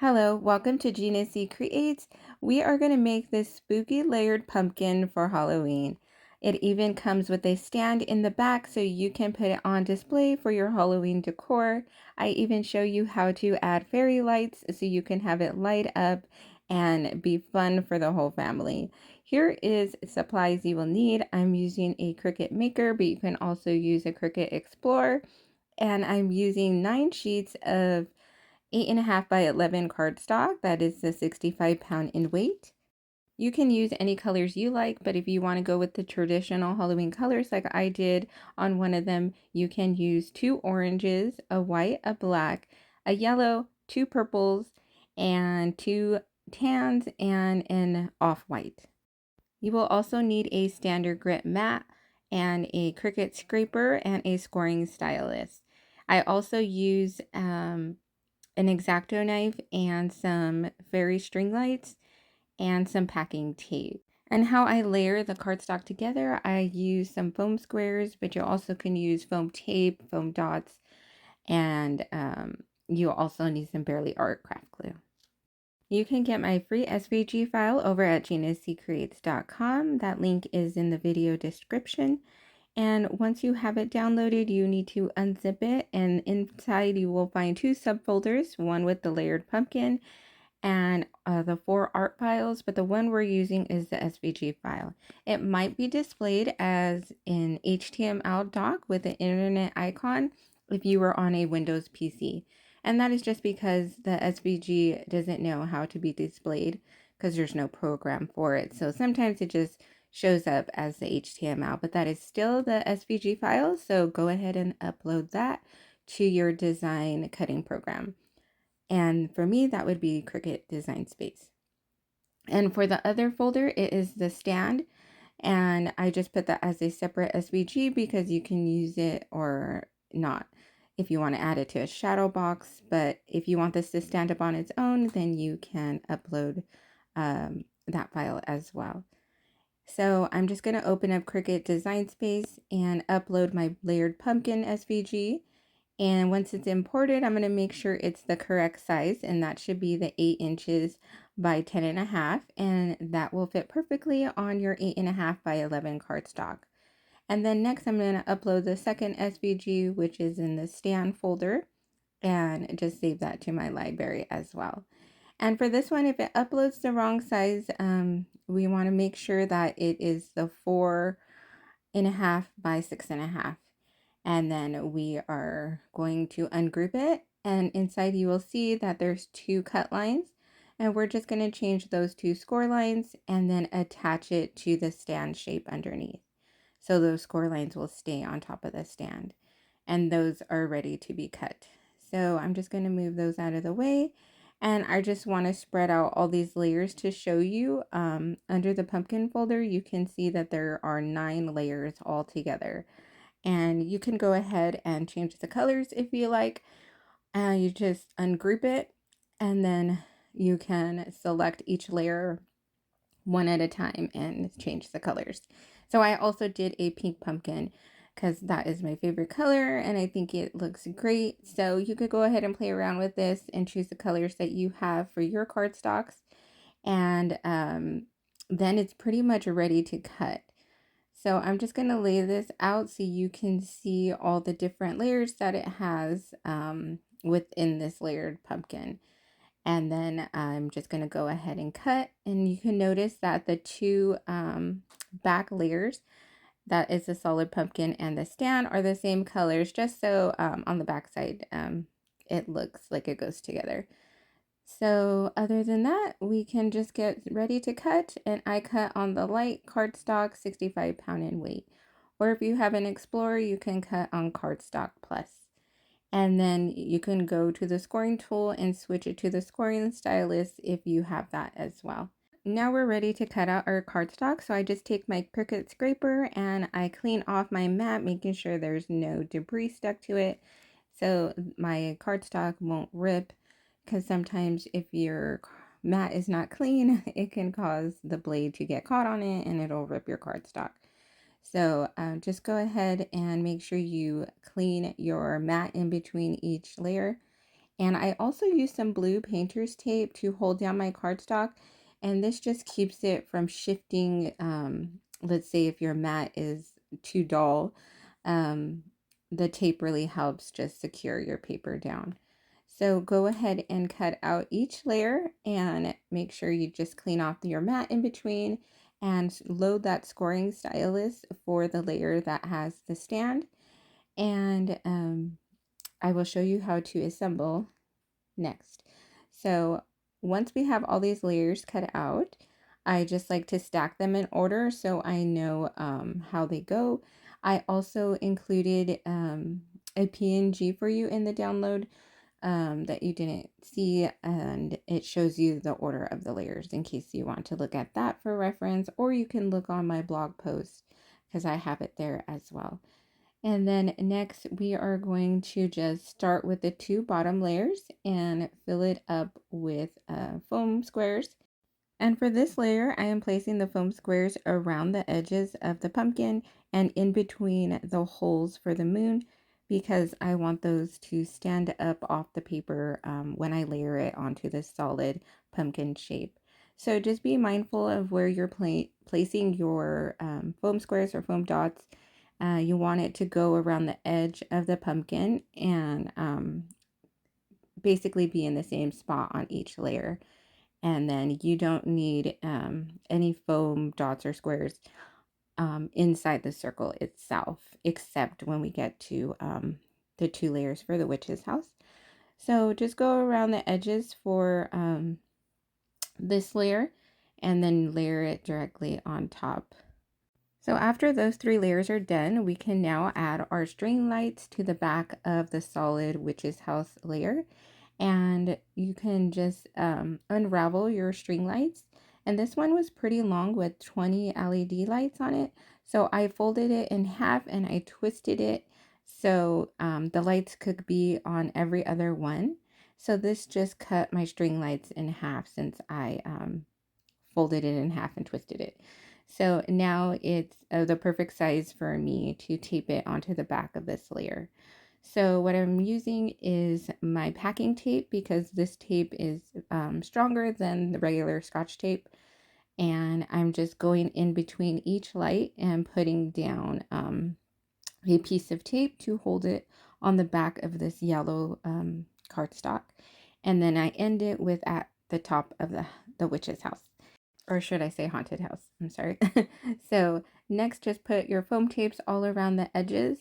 Hello, welcome to Gina C Creates. We are going to make this spooky layered pumpkin for Halloween. It even comes with a stand in the back so you can put it on display for your Halloween decor. I even show you how to add fairy lights so you can have it light up and be fun for the whole family. Here is supplies you will need. I'm using a Cricut Maker, but you can also use a Cricut Explorer. And I'm using 9 sheets of 8.5 by 11 cardstock. That is the 65-pound in weight. You can use any colors you like, but if you want to go with the traditional Halloween colors like I did on one of them, you can use 2 oranges, a white, a black, a yellow, 2 purples, and 2 tans, and an off-white. You will also need a standard grit mat and a Cricut scraper and a scoring stylus. I also use an X-Acto knife and some fairy string lights and some packing tape. And how I layer the cardstock together, I use some foam squares, but you also can use foam tape, foam dots, and you also need some Barely Art craft glue. You can get my free SVG file over at ginaccreates.com. That link is in the video description. And once you have it downloaded, you need to unzip it, and inside you will find 2 subfolders, one with the layered pumpkin and the 4 art files, but the one we're using is the SVG file. It might be displayed as an HTML doc with an internet icon if you were on a Windows PC. And that is just because the SVG doesn't know how to be displayed because there's no program for it. So sometimes it just shows up as the HTML, but that is still the SVG file. So go ahead and upload that to your design cutting program. And for me, that would be Cricut Design Space. And for the other folder, it is the stand. And I just put that as a separate SVG because you can use it or not if you want to add it to a shadow box. But if you want this to stand up on its own, then you can upload that file as well. So I'm just going to open up Cricut Design Space and upload my layered pumpkin SVG. And once it's imported, I'm going to make sure it's the correct size, and that should be the 8 inches by 10.5, and that will fit perfectly on your 8.5 by 11 cardstock. And then next I'm going to upload the second SVG, which is in the stand folder, and just save that to my library as well. And for this one, if it uploads the wrong size, we want to make sure that it is the 4.5 by 6.5. And then we are going to ungroup it, and inside you will see that there's 2 cut lines, and we're just going to change those 2 score lines and then attach it to the stand shape underneath. So those score lines will stay on top of the stand, and those are ready to be cut. So I'm just going to move those out of the way, and I just want to spread out all these layers to show you. Under the pumpkin folder, you can see that there are 9 layers all together. And you can go ahead and change the colors if you like. You just ungroup it, and then you can select each layer one at a time and change the colors. So I also did a pink pumpkin because that is my favorite color and I think it looks great. So you could go ahead and play around with this and choose the colors that you have for your cardstocks. And then it's pretty much ready to cut. So I'm just going to lay this out so you can see all the different layers that it has within this layered pumpkin. And then I'm just going to go ahead and cut. And you can notice that the 2 back layers, that is the solid pumpkin and the stand, are the same colors, just so on the back side it looks like it goes together. So other than that, we can just get ready to cut, and I cut on the light cardstock 65-pound in weight. Or if you have an Explorer, you can cut on cardstock plus. And then you can go to the scoring tool and switch it to the scoring stylus if you have that as well. Now we're ready to cut out our cardstock. So I just take my Cricut scraper and I clean off my mat, making sure there's no debris stuck to it so my cardstock won't rip, because sometimes if your mat is not clean, it can cause the blade to get caught on it and it'll rip your cardstock. So just go ahead and make sure you clean your mat in between each layer. And I also use some blue painter's tape to hold down my cardstock, and this just keeps it from shifting. Let's say if your mat is too dull, um, the tape really helps just secure your paper down. So go ahead and cut out each layer and make sure you just clean off your mat in between and load that scoring stylus for the layer that has the stand. And I will show you how to assemble next. So once we have all these layers cut out, I just like to stack them in order so I know how they go. I also included a PNG for you in the download that you didn't see, and it shows you the order of the layers in case you want to look at that for reference, or you can look on my blog post because I have it there as well. And then next we are going to just start with the two bottom layers and fill it up with foam squares. And for this layer, I am placing the foam squares around the edges of the pumpkin and in between the holes for the moon because I want those to stand up off the paper when I layer it onto the solid pumpkin shape. So just be mindful of where you're placing your foam squares or foam dots. You want it to go around the edge of the pumpkin and basically be in the same spot on each layer. And then you don't need any foam dots or squares inside the circle itself, except when we get to the two layers for the witch's house. So just go around the edges for this layer and then layer it directly on top. So after those three layers are done, we can now add our string lights to the back of the solid witch's house layer. And you can just unravel your string lights. And this one was pretty long with 20 LED lights on it. So I folded it in half and I twisted it so the lights could be on every other one. So this just cut my string lights in half since I folded it in half and twisted it. So now it's the perfect size for me to tape it onto the back of this layer. So what I'm using is my packing tape because this tape is stronger than the regular Scotch tape. And I'm just going in between each light and putting down a piece of tape to hold it on the back of this yellow cardstock. And then I end it with at the top of the witch's house. Or should I say haunted house? I'm sorry. So next, just put your foam tapes all around the edges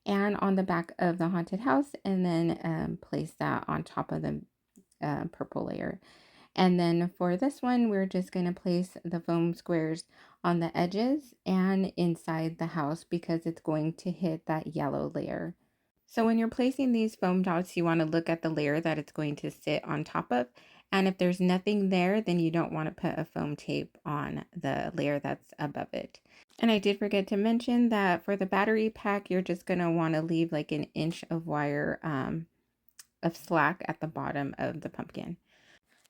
and on the back of the haunted house, and then place that on top of the purple layer. And then for this one, we're just going to place the foam squares on the edges and inside the house because it's going to hit that yellow layer. So when you're placing these foam dots, you want to look at the layer that it's going to sit on top of. And if there's nothing there, then you don't want to put a foam tape on the layer that's above it. And I did forget to mention that for the battery pack, you're just going to want to leave like an inch of wire of slack at the bottom of the pumpkin.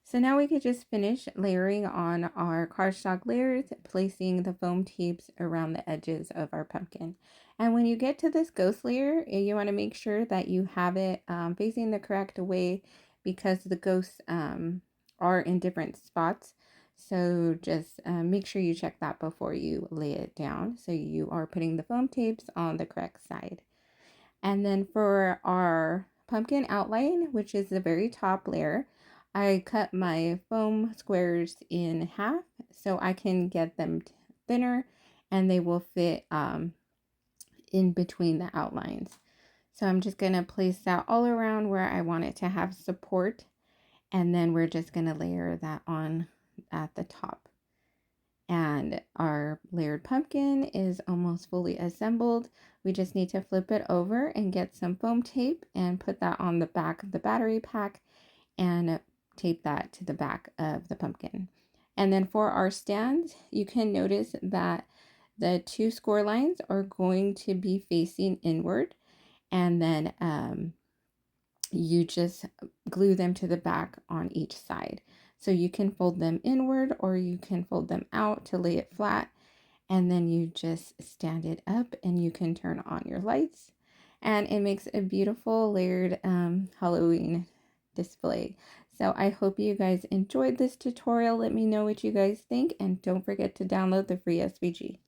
So now we could just finish layering on our cardstock layers, placing the foam tapes around the edges of our pumpkin. And when you get to this ghost layer, you want to make sure that you have it facing the correct way because the ghosts are in different spots. So just make sure you check that before you lay it down so you are putting the foam tapes on the correct side. And then for our pumpkin outline, which is the very top layer, I cut my foam squares in half so I can get them thinner and they will fit in between the outlines. So I'm just going to place that all around where I want it to have support, and then we're just going to layer that on at the top. And our layered pumpkin is almost fully assembled. We just need to flip it over and get some foam tape and put that on the back of the battery pack and tape that to the back of the pumpkin. And then for our stand, you can notice that the two score lines are going to be facing inward, and then you just glue them to the back on each side. So you can fold them inward or you can fold them out to lay it flat, and then you just stand it up and you can turn on your lights, and it makes a beautiful layered Halloween display. So I hope you guys enjoyed this tutorial. Let me know what you guys think, and don't forget to download the free SVG.